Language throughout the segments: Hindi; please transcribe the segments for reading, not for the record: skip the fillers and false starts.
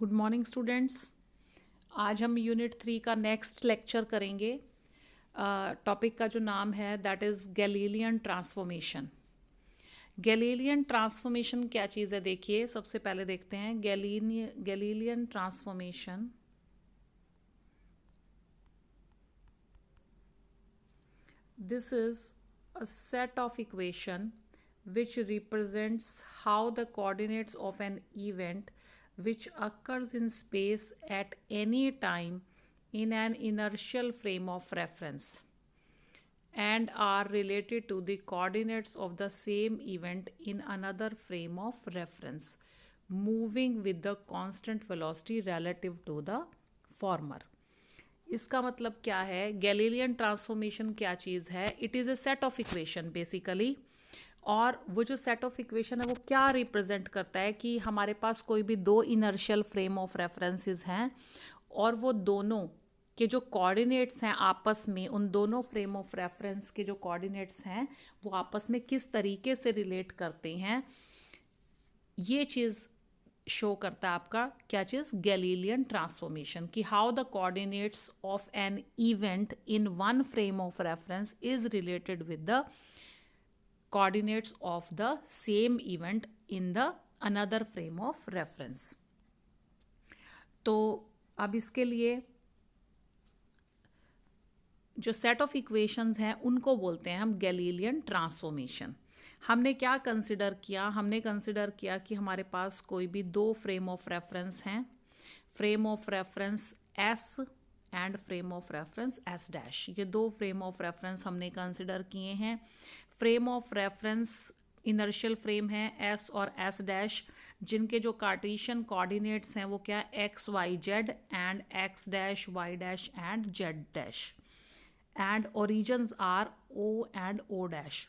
Good morning students. आज हम यूनिट 3 का नेक्स्ट लेक्चर करेंगे। टॉपिक का जो नाम है that is Galilean transformation. Galilean transformation क्या चीज़ है, देखिए सबसे पहले देखते हैं Galilean transformation. This is a set of equation which represents how the coordinates of an event which occurs in space at any time in an inertial frame of reference and are related to the coordinates of the same event in another frame of reference moving with the constant velocity relative to the former। इसका मतलब क्या है, गैलीलियन ट्रांसफॉर्मेशन क्या चीज़ है? It is a set of equation basically. और वो जो सेट ऑफ इक्वेशन है वो क्या रिप्रेजेंट करता है कि हमारे पास कोई भी दो इनर्शियल फ्रेम ऑफ रेफरेंसेस हैं और वो दोनों के जो कोऑर्डिनेट्स हैं आपस में, उन दोनों फ्रेम ऑफ रेफरेंस के जो कोऑर्डिनेट्स हैं वो आपस में किस तरीके से रिलेट करते हैं, ये चीज़ शो करता है आपका क्या चीज़, गैलीलियन ट्रांसफॉर्मेशन, कि how the coordinates of an event in one frame of reference is related with the coordinates of the same event in the another frame of reference. तो अब इसके लिए जो सेट ऑफ इक्वेशंस हैं उनको बोलते हैं हम गैलीलियन ट्रांसफॉर्मेशन। हमने क्या कंसिडर किया, हमने कंसिडर किया कि हमारे पास कोई भी दो फ्रेम ऑफ रेफरेंस हैं, frame of reference S and frame of reference S dash. ये दो फ्रेम ऑफ रेफरेंस हमने कंसिडर किए हैं। Frame of reference inertial frame है एस और एस डैश, जिनके जो कार्टेशियन कोऑर्डिनेट्स हैं वो क्या, x Y Z and x dash Y dash and z dash, and origins are O and O dash.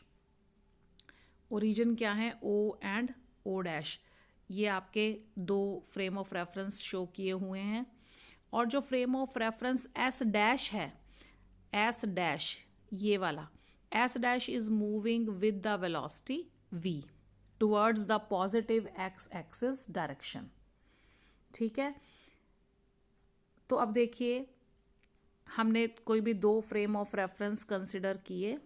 Origin क्या है, ओ एंड ओ डैश। ये आपके दो फ्रेम ऑफ रेफरेंस शो किए हुए हैं। और जो frame of reference S dash है, एस डैश ये वाला, S dash is moving with the velocity v towards the positive x axis direction. ठीक है, तो अब देखिए हमने कोई भी दो फ्रेम ऑफ रेफरेंस कंसिडर किए,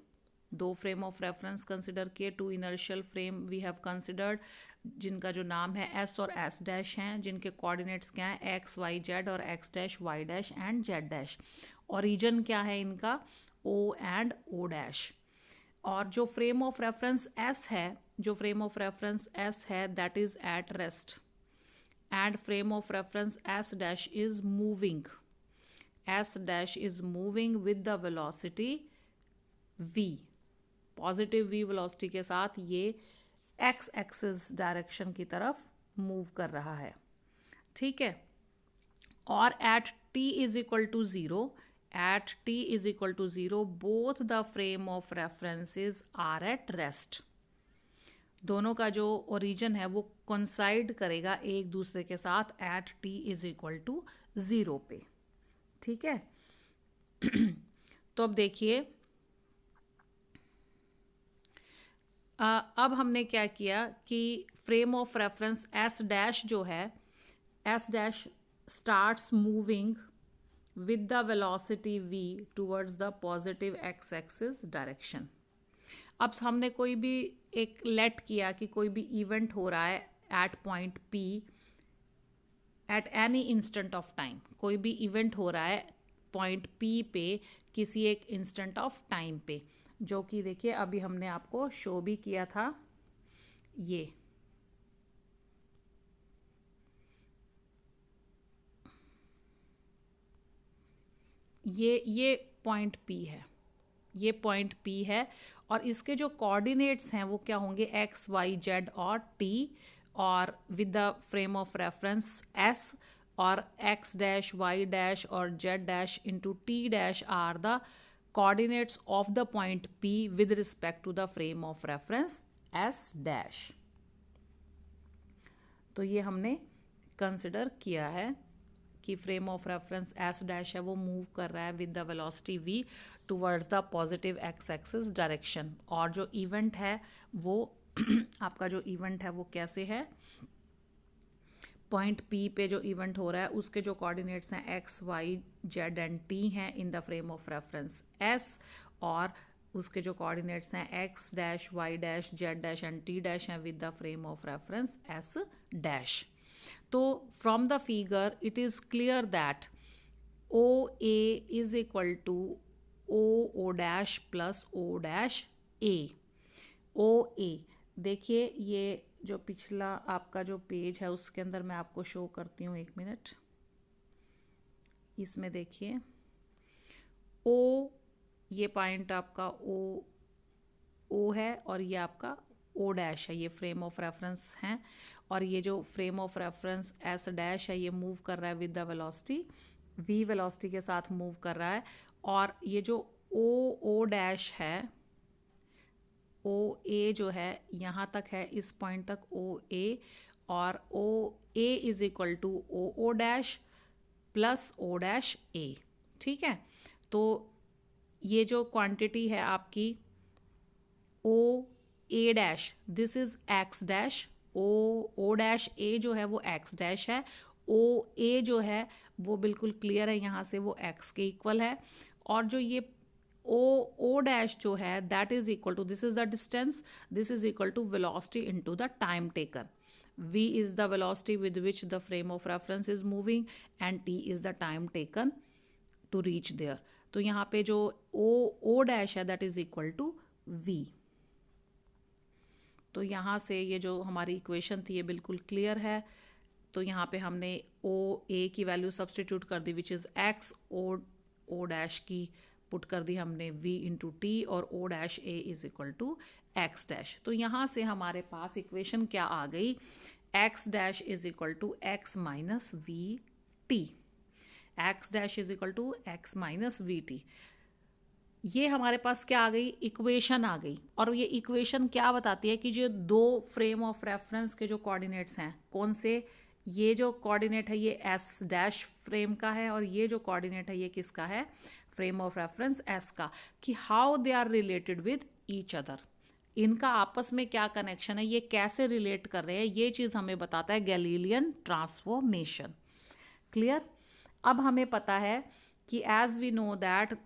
दो फ्रेम ऑफ रेफरेंस कंसिडर किए, two inertial frame we have considered, जिनका जो नाम है एस और एस डैश हैं, जिनके कोऑर्डिनेट्स क्या हैं, एक्स वाई जेड और x dash Y dash and z dash. Origin क्या है इनका, ओ एंड ओ डैश। और जो फ्रेम ऑफ रेफरेंस एस है, जो फ्रेम ऑफ रेफरेंस एस है that is at rest, and frame of reference S dash is moving, S dash is moving with the velocity v, positive v velocity के साथ ये एक्स एक्सिस डायरेक्शन की तरफ मूव कर रहा है। ठीक है, और at t is equal to zero, at t is equal to zero both the frame of references are at rest. दोनों का जो ओरिजिन है वो कोइंसाइड करेगा एक दूसरे के साथ at t is equal to zero पे। ठीक है, तो अब देखिए अब हमने क्या किया कि frame of reference S dash जो है, S dash starts moving with the velocity v towards the positive x axis direction. अब हमने कोई भी एक लेट किया कि कोई भी इवेंट हो रहा है at point p at any instant of time, कोई भी इवेंट हो रहा है पॉइंट p पे किसी एक इंस्टेंट ऑफ टाइम पे, जो कि देखिए अभी हमने आपको शो भी किया था। ये पॉइंट p है, ये पॉइंट p है, और इसके जो कोऑर्डिनेट्स हैं वो क्या होंगे, एक्स वाई जेड और t, और with the frame of reference s, और x डैश y डैश और z dash into t dash are the coordinates of the point P with respect to the frame of reference S dash। तो ये हमने कंसिडर किया है कि frame of reference S dash है वो मूव कर रहा है with the velocity v towards the positive x axis direction, और जो इवेंट है वो आपका जो इवेंट है वो कैसे है, पॉइंट पी पे जो इवेंट हो रहा है उसके जो कोऑर्डिनेट्स हैं x Y Z and T हैं in the frame of reference S, और उसके जो कोऑर्डिनेट्स हैं X dash Y dash Z dash and T dash हैं with the frame of reference S dash. तो from the figure it is clear that O A is equal to O dash plus O dash A. O A, देखिए ये जो पिछला आपका जो पेज है उसके अंदर मैं आपको शो करती हूँ, 1 मिनट। इसमें देखिए ओ, ये पॉइंट आपका ओ है और ये आपका ओ डैश है, ये फ्रेम ऑफ रेफरेंस हैं, और ये जो frame of reference S dash है ये मूव कर रहा है with the velocity v velocity के साथ मूव कर रहा है। और ये जो ओ डैश है, ओ ए जो है यहाँ तक है, इस पॉइंट तक ओ ए, और O A is equal to O dash plus O dash A. ठीक है, तो ये जो क्वांटिटी है आपकी O A dash, this is X dash, O dash A जो है वो एक्स डैश है, ओ ए जो है वो बिल्कुल क्लियर है यहाँ से, वो एक्स के इक्वल है, और जो ये ओ डैश जो है that is equal to, this is the distance, this is equal to velocity into the time taken. v is the velocity with which the frame of reference is moving and t is the time taken to reach there। तो यहाँ पे जो o डैश है that is equal to v। तो यहाँ से ये जो हमारी इक्वेशन थी ये बिल्कुल क्लियर है। तो यहाँ पे हमने ओ ए की वैल्यू सब्सटीट्यूट कर दी which is X, O dash की पुट कर दी हमने v इंटू टी, और O dash A is equal to x dash. तो यहाँ से हमारे पास इक्वेशन क्या आ गई, X dash is equal to x minus we T, X dash is equal to x minus we T. ये हमारे पास क्या आ गई, इक्वेशन आ गई। और ये इक्वेशन क्या बताती है कि जो दो फ्रेम ऑफ रेफरेंस के जो कोऑर्डिनेट्स हैं, कौन से, ये जो कोऑर्डिनेट है ये एस डैश फ्रेम का है, और ये जो कोऑर्डिनेट है ये किसका है, फ्रेम ऑफ रेफरेंस एस का, कि how they are related with each other, इनका आपस में क्या कनेक्शन है, ये कैसे रिलेट कर रहे हैं, ये चीज़ हमें बताता है गैलीलियन ट्रांसफॉर्मेशन। क्लियर। अब हमें पता है कि as we know that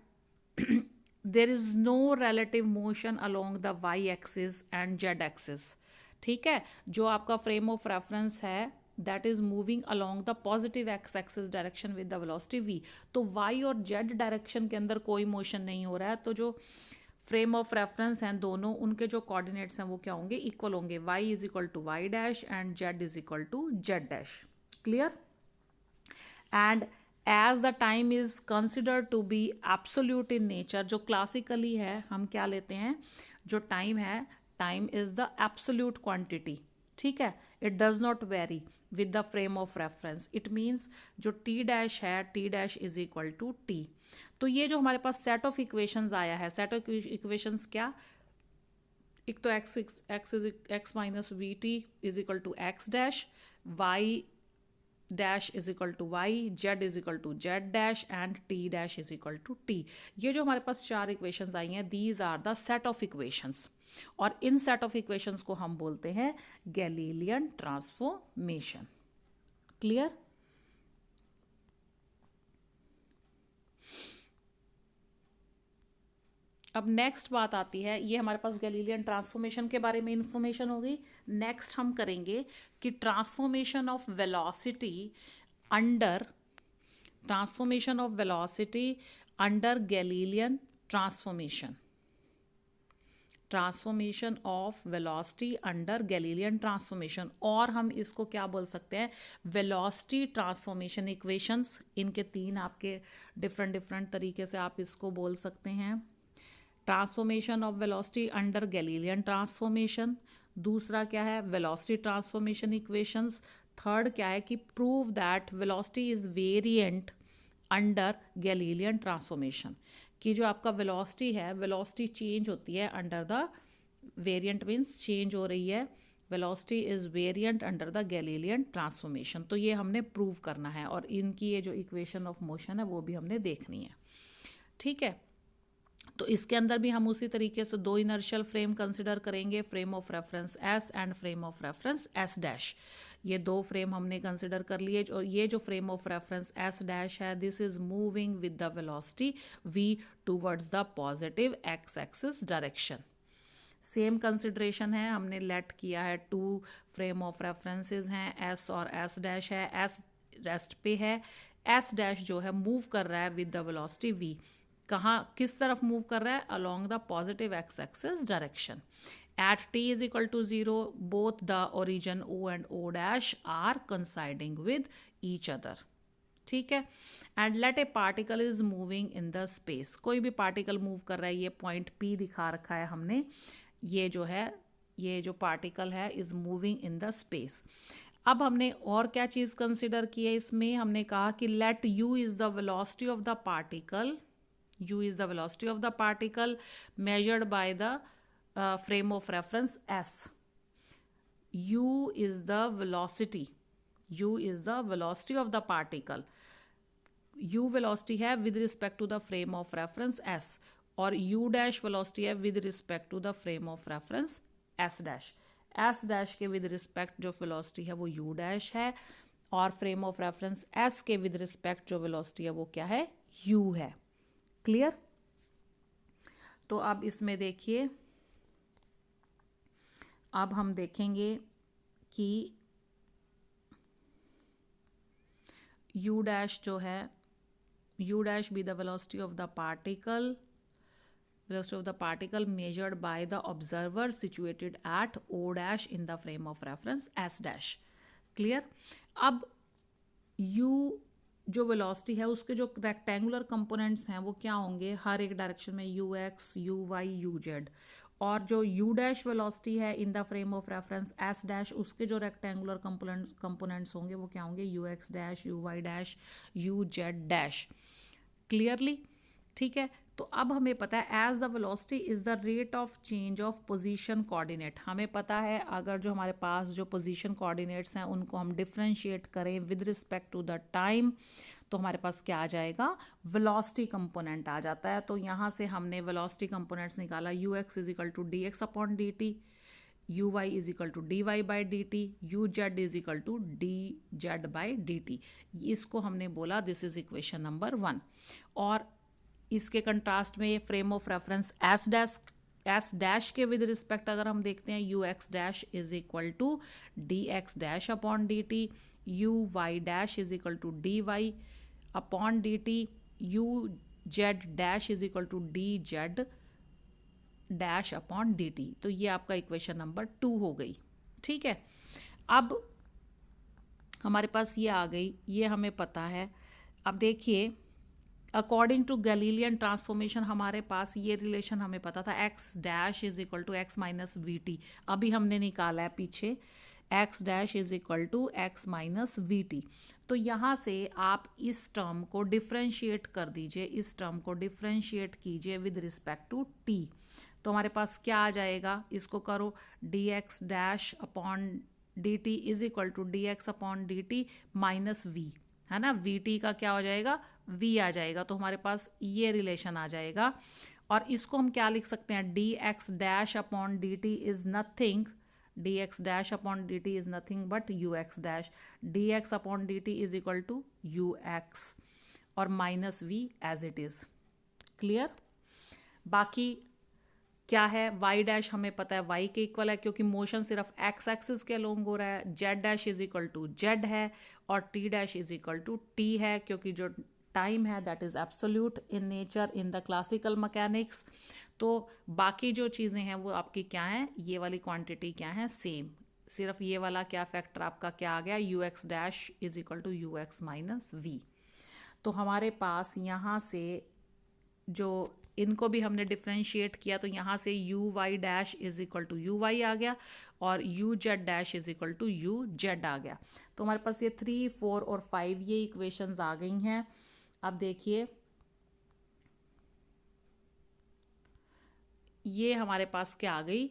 there is no relative motion along the y axis and z axis. ठीक है, जो आपका फ्रेम ऑफ रेफरेंस है that is moving along the positive x axis direction with the velocity v। तो y और z डायरेक्शन के अंदर कोई मोशन नहीं हो रहा है, तो जो फ्रेम ऑफ रेफरेंस हैं दोनों, उनके जो कोऑर्डिनेट्स हैं वो क्या होंगे, इक्वल होंगे, y is equal to y dash and z is equal to z dash. Clear. And as the time is considered to be absolute in nature, जो क्लासिकली है हम क्या लेते हैं, जो टाइम है, time is the absolute quantity. ठीक है, it does not vary with the frame of reference. It means जो टी डैश है, t dash is equal to t. तो ये जो हमारे पास सेट ऑफ इक्वेशंस आया है, सेट ऑफ इक्वेशंस क्या, एक तो x minus we t is equal to x dash, Y dash is equal to y, z is equal to z dash and T dash is equal to t. ये जो हमारे पास चार इक्वेशंस आई हैं, these are the set of equations, और इन सेट ऑफ इक्वेशंस को हम बोलते हैं गैलीलियन ट्रांसफॉर्मेशन। क्लियर। अब नेक्स्ट बात आती है, ये हमारे पास गैलीलियन ट्रांसफॉर्मेशन के बारे में इंफॉर्मेशन हो गई। नेक्स्ट हम करेंगे कि transformation of velocity under Galilean transformation, transformation of velocity under Galilean transformation, और हम इसको क्या बोल सकते हैं, वेलोसिटी ट्रांसफॉर्मेशन इक्वेशंस। इनके तीन आपके डिफरेंट तरीके से आप इसको बोल सकते हैं। Transformation of velocity under Galilean transformation, दूसरा क्या है, वेलोसिटी ट्रांसफॉर्मेशन इक्वेशंस, थर्ड क्या है कि prove that velocity is variant under Galilean transformation, कि जो आपका वेलोसिटी है, वेलोसिटी चेंज होती है under the, variant means change हो रही है, velocity is variant under the Galilean transformation. तो ये हमने प्रूव करना है, और इनकी ये जो इक्वेशन ऑफ मोशन है वो भी हमने देखनी है। ठीक है, तो इसके अंदर भी हम उसी तरीके से दो इनर्शियल फ्रेम कंसिडर करेंगे, frame of reference S and frame of reference S dash. ये दो फ्रेम हमने कंसिडर कर लिए। और ये जो frame of reference S dash है, this is moving with the velocity v towards the positive x axis direction. Same consideration है, हमने लेट किया है टू फ्रेम ऑफ रेफरेंसेस हैं, एस और एस डैश है, एस रेस्ट पे है, एस डैश जो है मूव कर रहा है विद द वेलोसिटी v। कहाँ, किस तरफ मूव कर रहा है? Along the positive x axis direction. At t is equal to 0 both the origin o and o dash are coinciding with each other. ठीक है। And let a particle is moving in the space. कोई भी पार्टिकल मूव कर रहा है, ये पॉइंट P दिखा रखा है हमने। ये जो है, ये जो पार्टिकल है is moving in the space. अब हमने और क्या चीज़ कंसिडर की है इसमें? हमने कहा कि let u is the velocity of the particle, u is the velocity of the particle measured by the frame of reference s. u is the velocity, u is the velocity of the particle. u velocity है with respect to the frame of reference s, और u dash velocity है with respect to the frame of reference s dash. s dash के with respect जो velocity है वो u dash है, और frame of reference s के with respect जो velocity है वो क्या है? u है। क्लियर? तो अब इसमें देखिए, अब हम देखेंगे कि u डैश जो है, u dash be the velocity of the particle, velocity of the particle measured by the observer situated at o dash in the frame of reference s dash. Clear? अब u जो वेलोसिटी है उसके जो रेक्टेंगुलर कंपोनेंट्स हैं वो क्या होंगे? हर एक डायरेक्शन में u x, u y, u z. और जो यू डैश वेलोसिटी है in the frame of reference S dash, उसके जो रेक्टेंगुलर कंपोनेंट्स होंगे वो क्या होंगे? U x dash, u y dash, u z dash. Clearly? ठीक है। तो अब हमें पता है as the velocity is the rate of change of position coordinate. हमें पता है अगर जो हमारे पास जो पोजीशन कोऑर्डिनेट्स हैं उनको हम डिफरेंशिएट करें with respect to the time, तो हमारे पास क्या आ जाएगा? वेलोसिटी कंपोनेंट आ जाता है। तो यहाँ से हमने वेलोसिटी कंपोनेंट्स निकाला, u x is equal to d x upon d t, u y is equal to d y by d t, u z is equal to d z by d t. इसको हमने बोला दिस इज इक्वेशन नंबर 1। और इसके कंट्रास्ट में ये frame of reference S dash के विद रिस्पेक्ट अगर हम देखते हैं, u x dash is equal to d x dash upon d t, u y dash is equal to d y upon d t, u z dash is equal to d z dash upon d t. तो ये आपका इक्वेशन नंबर 2 हो गई। ठीक है। अब हमारे पास ये आ गई, ये हमें पता है। अब देखिए, अकॉर्डिंग टू गैलीलियन ट्रांसफॉर्मेशन हमारे पास ये रिलेशन हमें पता था, x dash is equal to x minus we t. अभी हमने निकाला है पीछे, x dash is equal to x minus we t. तो यहाँ से आप इस टर्म को डिफ्रेंशिएट कर दीजिए, इस टर्म को डिफ्रेंशिएट कीजिए विद रिस्पेक्ट टू टी। तो हमारे पास क्या आ जाएगा? इसको करो, d x dash upon d t is equal to d x upon d t minus v, है ना? वी टी का क्या हो जाएगा? v आ जाएगा। तो हमारे पास ये रिलेशन आ जाएगा। और इसको हम क्या लिख सकते हैं? D x dash upon d t is nothing, d x dash upon d t is nothing but u x dash, d x upon d t is equal to u x और minus v as it is. Clear? बाकी क्या है? y डैश हमें पता है y के इक्वल है क्योंकि मोशन सिर्फ x एक्सिस के अलोंग हो रहा है, z dash is equal to z है, और t dash is equal to t है क्योंकि जो टाइम है that is absolute in nature in the classical mechanics. तो बाकी जो चीज़ें हैं वो आपकी क्या हैं? ये वाली क्वांटिटी क्या है? सेम। सिर्फ ये वाला क्या फैक्टर आपका क्या आ गया? U x dash is equal to u x minus v. तो हमारे पास यहाँ से जो इनको भी हमने डिफ्रेंशिएट किया, तो यहाँ से u y dash is equal to u y आ गया और u z dash is equal to u z आ गया। तो हमारे पास ये 3, 4 और 5 ये इक्वेशंस आ गई हैं। अब देखिए, ये हमारे पास क्या आ गई?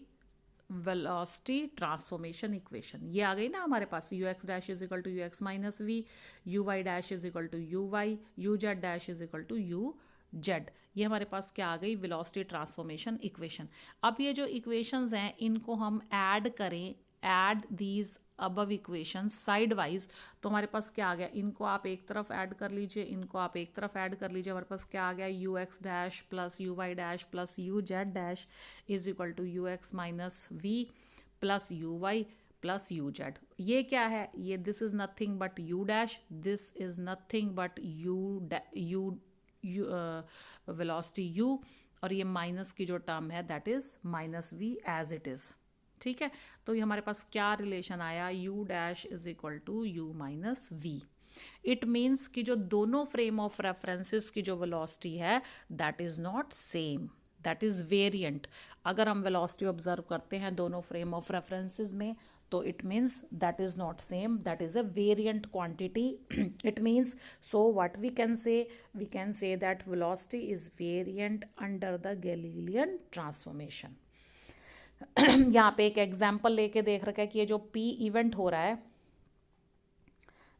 वेलोसिटी ट्रांसफॉर्मेशन इक्वेशन ये आ गई ना हमारे पास। U x dash is equal to u x minus v, u y dash is equal to u y, u z dash is equal to u z. ये हमारे पास क्या आ गई, वेलोसिटी ट्रांसफॉर्मेशन इक्वेशन। अब ये जो इक्वेशंस हैं इनको हम ऐड करें, add these above equations side wise, तो हमारे पास क्या आ गया, इनको आप एक तरफ ऐड कर लीजिए, इनको आप एक तरफ ऐड कर लीजिए, हमारे पास क्या आ गया, u x dash plus u y dash plus u z dash is equal to u x minus v plus u y plus u z. ये क्या है, ये this is nothing but u dash, this is nothing but u velocity u, और ये माइनस की जो टर्म है that is minus v as it is. ठीक है, तो ये हमारे पास क्या रिलेशन आया, u dash is equal to u minus v। It means कि जो दोनों फ्रेम ऑफ रेफरेंसेस की जो वेलोसिटी है that is not same, that is variant. अगर हम वेलोसिटी ऑब्जर्व करते हैं दोनों फ्रेम ऑफ रेफरेंसेस में, तो it means that is not same, that is a variant quantity. It means, so what we can say that velocity is variant under the Galilean transformation. यहाँ पे एक एग्जाम्पल लेके देख रखा है कि ये जो P इवेंट हो रहा है,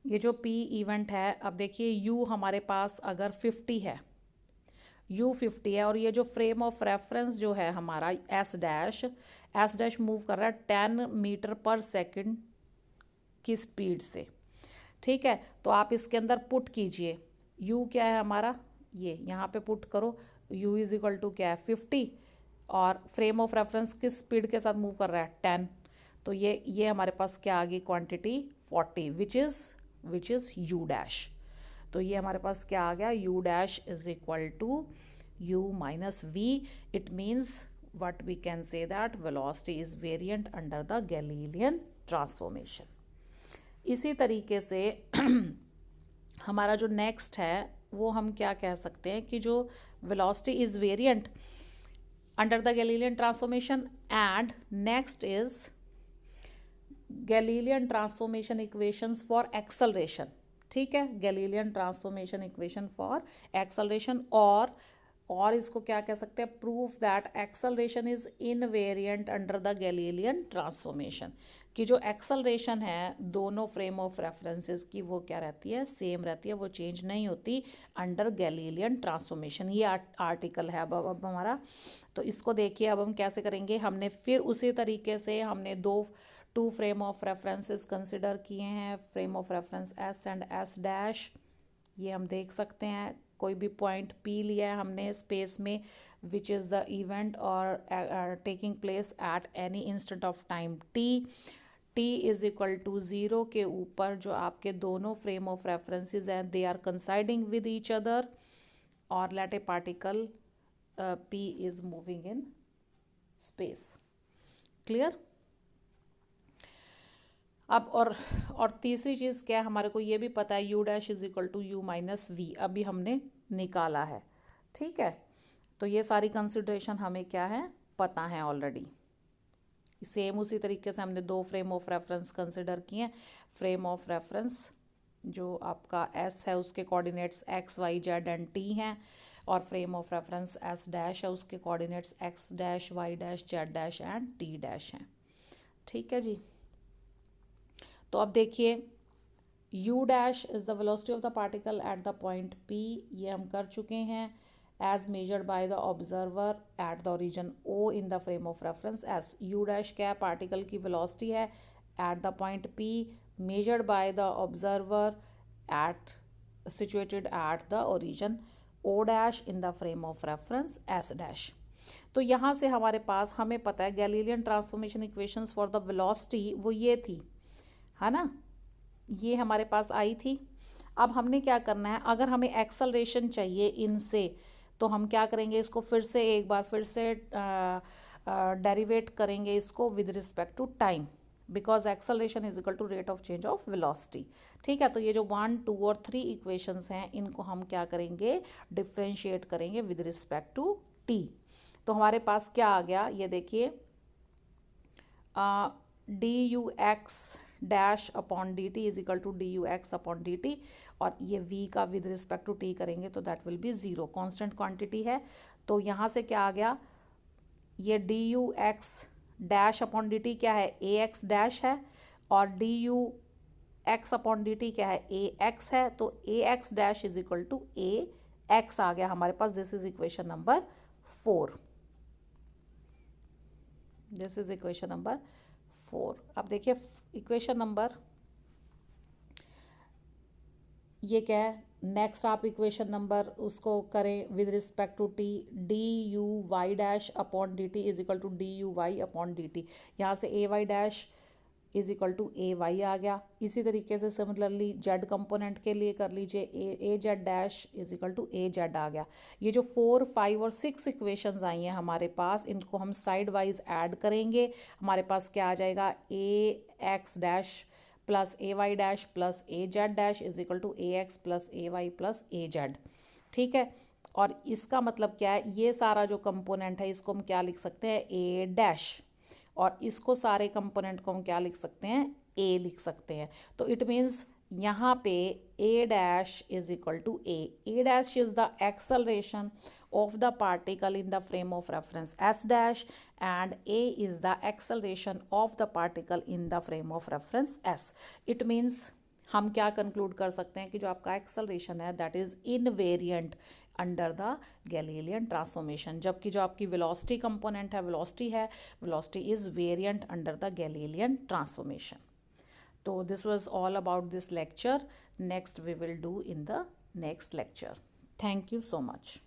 ये जो P इवेंट है, अब देखिए U हमारे पास अगर 50 है, U 50 है, और ये जो फ्रेम ऑफ रेफरेंस जो है हमारा एस डैश मूव कर रहा है 10 मीटर पर सेकंड की स्पीड से। ठीक है, तो आप इसके अंदर पुट कीजिए, U क्या है हमारा, ये यहाँ पे पुट करो, U इज इक्वल टू क्या है 50, और फ्रेम ऑफ रेफरेंस किस स्पीड के साथ मूव कर रहा है 10, तो ये हमारे पास क्या आ गई quantity 40 which is U dash. तो ये हमारे पास क्या आ गया, u dash is equal to u minus v। It means what we can say that velocity is variant under the Galilean transformation. इसी तरीके से हमारा जो नेक्स्ट है वो हम क्या कह सकते हैं कि जो velocity is variant under the Galilean transformation, and next is Galilean transformation equations for acceleration. ठीक है, Galilean transformation equation for acceleration, और इसको क्या कह सकते हैं, proof that acceleration is invariant under the Galilean transformation, कि जो एक्सेलरेशन है दोनों फ्रेम ऑफ रेफरेंसेस की वो क्या रहती है, सेम रहती है, वो चेंज नहीं होती अंडर गैलीलियन ट्रांसफॉर्मेशन। ये आर्टिकल है अब हमारा, तो इसको देखिए अब हम कैसे करेंगे। हमने फिर उसी तरीके से हमने two frame of references consider किए हैं, frame of reference S and s dash, ये हम देख सकते हैं। कोई भी पॉइंट P लिया है हमने स्पेस में, विच इज़ द इवेंट और taking place at any instant of time t is equal to 0 के ऊपर जो आपके दोनों फ्रेम ऑफ रेफरेंसेस हैं they are coinciding with each other, और let a particle P is moving in space. Clear. अब और तीसरी चीज़ क्या है, हमारे को ये भी पता है u dash is equal to u minus v, अभी हमने निकाला है। ठीक है, तो ये सारी कंसिडरेशन हमें क्या है पता है ऑलरेडी। सेम उसी तरीके से हमने दो फ्रेम ऑफ रेफरेंस कंसिडर किए हैं। फ्रेम ऑफ रेफरेंस जो आपका s है उसके coordinates x y z and t हैं, और frame of reference s dash है उसके coordinates x dash y dash z dash and t dash हैं। ठीक है जी, तो अब देखिए u dash is the velocity of the particle at the point P, ये हम कर चुके हैं, as measured by the observer at the origin O in the frame of reference S। u dash क्या है, पार्टिकल की वेलोसिटी है at the point P measured by the observer at situated at the origin O dash in the frame of reference S dash. तो यहाँ से हमारे पास हमें पता है Galilean transformation equations for the velocity वो ये थी, है ना, ये हमारे पास आई थी। अब हमने क्या करना है, अगर हमें एक्सेलरेशन चाहिए इनसे, तो हम क्या करेंगे, इसको फिर से एक बार फिर से डेरिवेट करेंगे इसको with respect to time, because acceleration is equal to rate of change of velocity. ठीक है, तो ये जो 1, 2 और 3 इक्वेशंस हैं इनको हम क्या करेंगे, डिफ्रेंशिएट करेंगे विद रिस्पेक्ट टू टी। तो हमारे पास क्या आ गया, ये देखिए dux dash upon d t is equal to d u x upon d t, और ये v का विद रिस्पेक्ट टू t करेंगे तो that will be 0, constant quantity है। तो यहाँ से क्या आ गया, ये d u x dash upon d t क्या है, ए एक्स डैश है, और d u x upon d t क्या है, ए एक्स है, तो a x dash is equal to a x आ गया हमारे पास. This is equation number 4. This is equation number 4. अब देखिए इक्वेशन नंबर, ये क्या है, नेक्स्ट आप इक्वेशन नंबर उसको करें with respect to t. D u y dash upon d t is equal to d u y upon d t. यहाँ से a y dash is equal to a y आ गया. इसी तरीके से सिमिलरली जेड कंपोनेंट के लिए कर लीजिए, a z dash is equal to a z आ गया. ये जो 4, 5 और 6 इक्वेशंस आई हैं हमारे पास, इनको हम साइड वाइज ऐड करेंगे. हमारे पास क्या आ जाएगा, a x dash plus a y dash plus a z dash is equal to a x plus a y plus a z. ठीक है. और इसका मतलब क्या है, ये सारा जो कंपोनेंट है इसको हम क्या लिख सकते हैं, ए डैश, और इसको सारे कंपोनेंट को हम क्या लिख सकते हैं, ए लिख सकते हैं. तो इट मीन्स यहाँ पे a dash is equal to a dash is the acceleration of the particle in the frame of reference s dash, and a is the acceleration of the particle in the frame of reference s. it means हम क्या कंक्लूड कर सकते हैं कि जो आपका एक्सेलरेशन है that is invariant under the Galilean transformation, जबकि जो आपकी वेलोसिटी कंपोनेंट है, velocity is variant under the Galilean transformation. तो this was all about this lecture. Next we will do in the next lecture. Thank you so much.